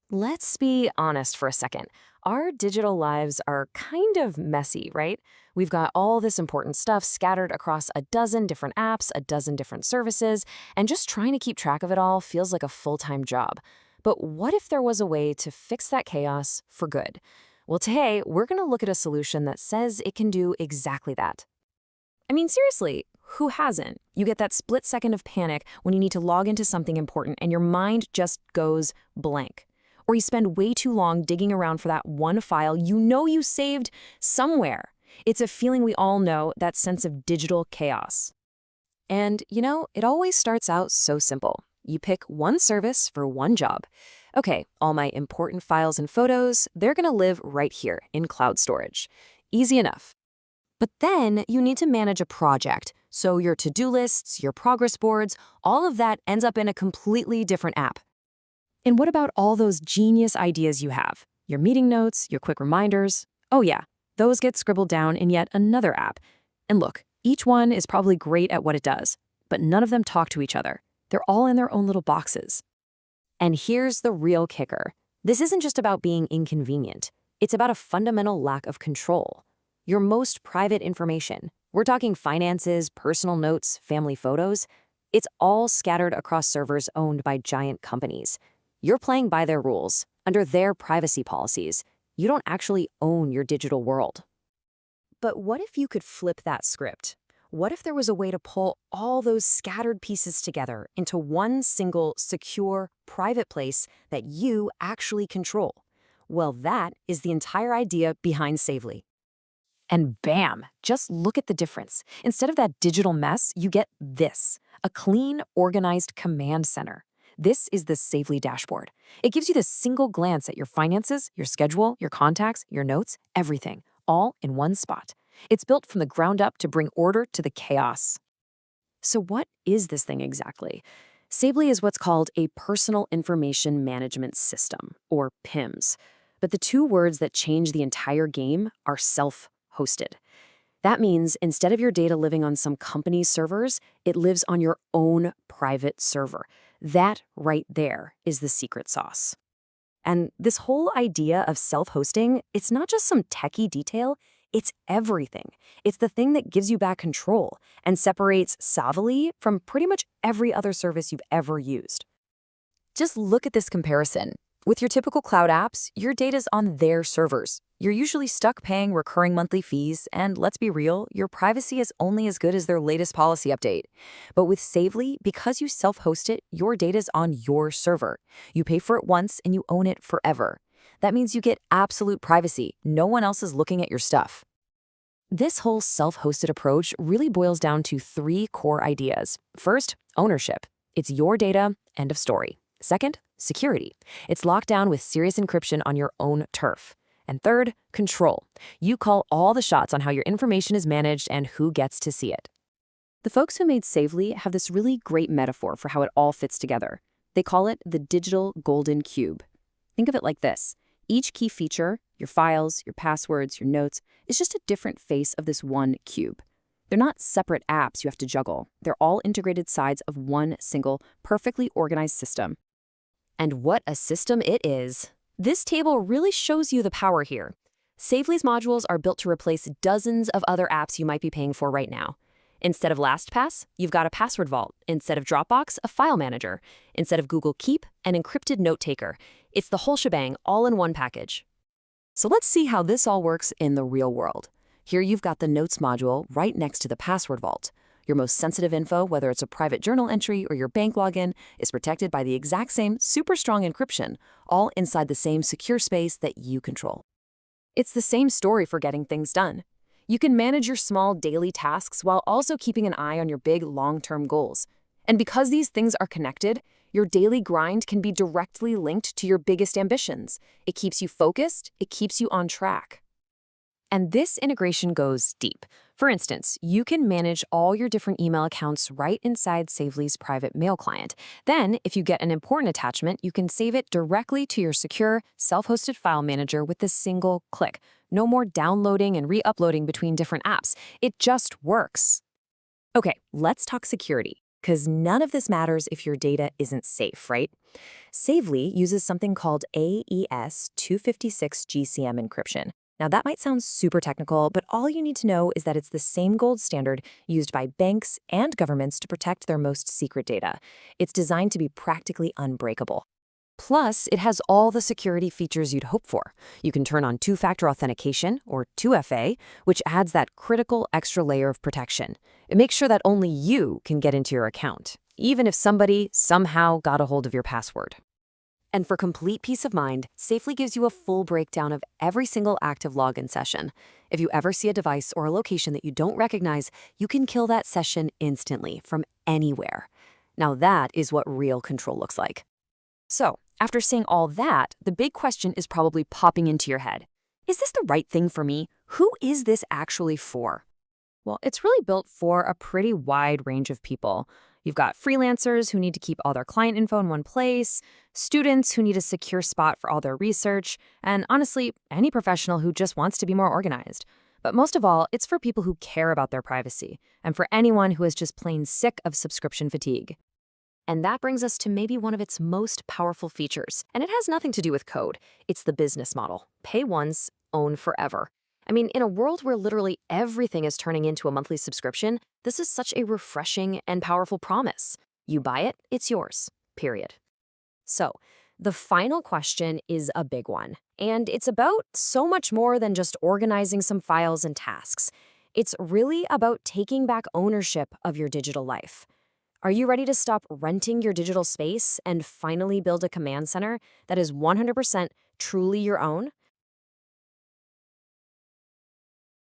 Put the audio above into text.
Let's be honest for a second. Our digital lives are kind of messy, right? We've got all this important stuff scattered across a dozen different apps, a dozen different services, and just trying to keep track of it all feels like a full-time job. But what if there was a way to fix that chaos for good? Well, today, we're going to look at a solution that says it can do exactly that. I mean, seriously, who hasn't? You get that split second of panic when you need to log into something important and your mind just goes blank. Or you spend way too long digging around for that one file you know you saved somewhere. It's a feeling we all know, that sense of digital chaos. And, it always starts out so simple. You pick one service for one job. Okay, all my important files and photos, they're going to live right here in cloud storage. Easy enough. But then you need to manage a project. So your to-do lists, your progress boards, all of that ends up in a completely different app. And what about all those genius ideas you have? Your meeting notes, your quick reminders? Oh yeah, those get scribbled down in yet another app. And look, each one is probably great at what it does, but none of them talk to each other. They're all in their own little boxes. And here's the real kicker. This isn't just about being inconvenient. It's about a fundamental lack of control. Your most private information, we're talking finances, personal notes, family photos, it's all scattered across servers owned by giant companies. You're playing by their rules, under their privacy policies. You don't actually own your digital world. But what if you could flip that script? What if there was a way to pull all those scattered pieces together into one single, secure, private place that you actually control? Well, that is the entire idea behind Savely. And bam, just look at the difference. Instead of that digital mess, you get this, a clean, organized command center. This is the Savely dashboard. It gives you the single glance at your finances, your schedule, your contacts, your notes, everything, all in one spot. It's built from the ground up to bring order to the chaos. So what is this thing exactly? Savely is what's called a Personal Information Management System, or PIMS. But the two words that change the entire game are self-hosted. That means instead of your data living on some company's servers, it lives on your own private server. That right there is the secret sauce. And this whole idea of self-hosting, it's not just some techie detail, it's everything. It's the thing that gives you back control and separates Savely from pretty much every other service you've ever used. Just look at this comparison. With your typical cloud apps, your data's on their servers. You're usually stuck paying recurring monthly fees, and let's be real, your privacy is only as good as their latest policy update. But with Savely, because you self-host it, your data's on your server. You pay for it once and you own it forever. That means you get absolute privacy. No one else is looking at your stuff. This whole self-hosted approach really boils down to three core ideas. First, ownership. It's your data, end of story. Second, security. It's locked down with serious encryption on your own turf. And third, control. You call all the shots on how your information is managed and who gets to see it. The folks who made Savely have this really great metaphor for how it all fits together. They call it the digital golden cube. Think of it like this. Each key feature, your files, your passwords, your notes, is just a different face of this one cube. They're not separate apps you have to juggle. They're all integrated sides of one single, perfectly organized system. And what a system it is! This table really shows you the power here. Savely's modules are built to replace dozens of other apps you might be paying for right now. Instead of LastPass, you've got a password vault. Instead of Dropbox, a file manager. Instead of Google Keep, an encrypted note taker. It's the whole shebang, all in one package. So let's see how this all works in the real world. Here you've got the Notes module right next to the password vault. Your most sensitive info, whether it's a private journal entry or your bank login, is protected by the exact same super strong encryption, all inside the same secure space that you control. It's the same story for getting things done. You can manage your small daily tasks while also keeping an eye on your big long-term goals. And because these things are connected, your daily grind can be directly linked to your biggest ambitions. It keeps you focused, it keeps you on track. And this integration goes deep. For instance, you can manage all your different email accounts right inside Savely's private mail client. Then, if you get an important attachment, you can save it directly to your secure, self-hosted file manager with a single click. No more downloading and re-uploading between different apps. It just works. Okay, let's talk security. because none of this matters if your data isn't safe, right? Savely uses something called AES 256 GCM encryption. Now, that might sound super technical, but all you need to know is that it's the same gold standard used by banks and governments to protect their most secret data. It's designed to be practically unbreakable. Plus, it has all the security features you'd hope for. You can turn on two-factor authentication, or 2FA, which adds that critical extra layer of protection. It makes sure that only you can get into your account, even if somebody somehow got a hold of your password. And for complete peace of mind, Safely gives you a full breakdown of every single active login session. If you ever see a device or a location that you don't recognize, you can kill that session instantly from anywhere. Now that is what real control looks like. So, after saying all that, the big question is probably popping into your head. Is this the right thing for me? Who is this actually for? Well, it's really built for a pretty wide range of people. You've got freelancers who need to keep all their client info in one place, students who need a secure spot for all their research, and honestly, any professional who just wants to be more organized. But most of all, it's for people who care about their privacy, and for anyone who is just plain sick of subscription fatigue. And that brings us to maybe one of its most powerful features. And it has nothing to do with code. It's the business model. Pay once, own forever. I mean, in a world where literally everything is turning into a monthly subscription, this is such a refreshing and powerful promise. You buy it, it's yours. Period. So, the final question is a big one. And it's about so much more than just organizing some files and tasks. It's really about taking back ownership of your digital life. Are you ready to stop renting your digital space and finally build a command center that is 100% truly your own?